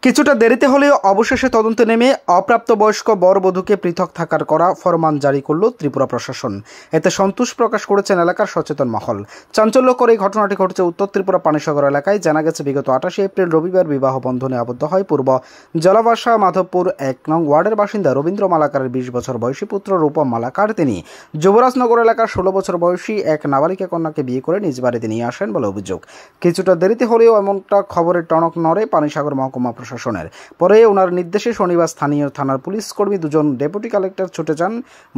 কিছুটা দেরিতে হলেও অবশেষে তদন্তে নেমে অপ্রাপ্তবয়স্ক বরবধূকে পৃথক থাকার করা ফরমান জারি করল ত্রিপুরা প্রশাসন। এতে সন্তোষ প্রকাশ করেছেন এলাকার সচেতন মহল। চাঞ্চল্যকর এই ঘটনাটি ঘটেছে উত্তর ত্রিপুরা পানিসাগর এলাকায়। জানা গেছে, বিগত 28 এপ্রিল রবিবার বিবাহ বন্ধনে আবদ্ধ হয় পূর্ব জলাবাসা মাধবপুর 1 নং ওয়ার্ডের বাসিন্দা রবীন্দ্র মালাকারের 20 বছর বয়সী পুত্র রূপম মালাকার। তিনি যুবরাজনগর এলাকার 16 বছর বয়সী এক নাবালিকা কন্যাকে বিয়ে করে নিজ বাড়িতে নিয়ে আসেন বলে অভিযোগ। কিছুটা দেরিতে হলেও এমনটা খবরের টনক নড়ে পানিসাগর মহকুমা প্রশাসনের। পরে ওনার নির্দেশে শনিবার স্থানীয় থানার পুলিশ কর্মী দুজন ডেপুটি কালেক্টর ছুটে যান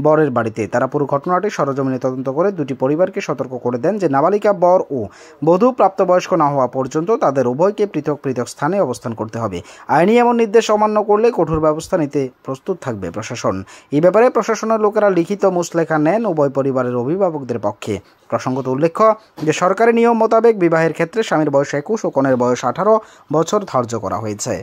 বরের বাড়িতে। তারা পুরো ঘটনাটি সরেজমিনে তদন্ত করে দুটি পরিবারকে সতর্ক করে দেন যে নাবালিকা বর ও বধূ প্রাপ্তবয়স্ক না হওয়া পর্যন্ত তাদের উভয়কে পৃথক পৃথক স্থানে অবস্থান করতে হবে। আইনি এমন নির্দেশ অমান্য করলে কঠোর ব্যবস্থা নিতে প্রস্তুত থাকবে প্রশাসন। এই ব্যাপারে প্রশাসনের লোকেরা লিখিত মুচলেখা নেন উভয় পরিবারের অভিভাবকদের পক্ষে। প্রসঙ্গত উল্লেখ্য যে সরকারি নিয়ম মোতাবেক বিবাহের ক্ষেত্রে স্বামীর বয়স 21 ও কনের বয়স 18 বছর ধার্য করা হয়েছে।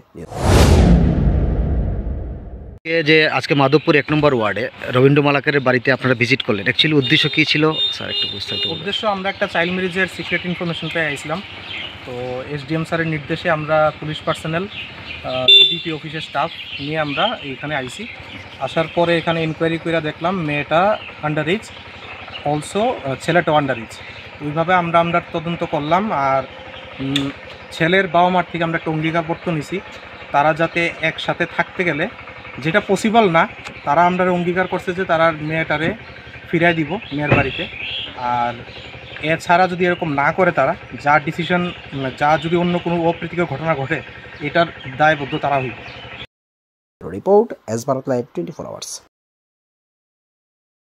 যে আজকে মাধবপুর 1 নম্বর ওয়ার্ডে রবীন্দ্র মালাকারের বাড়িতে আপনারা ভিজিট করলেন, অ্যাকচুয়ালি উদ্দেশ্য কী ছিল স্যার একটু বিস্তারিত বলুন। উদ্দেশ্য, আমরা একটা চাইল্ড ম্যারেজের সিক্রেট ইনফরমেশন পেয়ে আইছিলাম। তো এসডিএম স্যারের নির্দেশে আমরা পুলিশ পার্সোনাল, সিডিপি অফিসের স্টাফ নিয়ে আমরা এখানে আইছি। আসার পরে এখানে ইনকোয়ারি করে দেখলাম মেয়েটা আন্ডার এজ, অলসো ছেলেটাও আন্ডার এজ। ওইভাবে আমরা তদন্ত করলাম। আর ছেলের বাবা মার থেকে আমরা একটা অঙ্গীকারপত্র নিছি, তারা যাতে একসাথে থাকতে গেলে, যেটা পসিবল না, তারা আমরা অঙ্গীকার করছে যে তারা মেয়েটারে ফিরাই দিব মেয়ের বাড়িতে। আর এছাড়া যদি এরকম না করে, তারা যা ডিসিশন, যা যদি অন্য কোনো অপ্রীতিকর ঘটনা ঘটে, এটার দায়বদ্ধ তারা হইবে। Report S Bharat live 24 hours.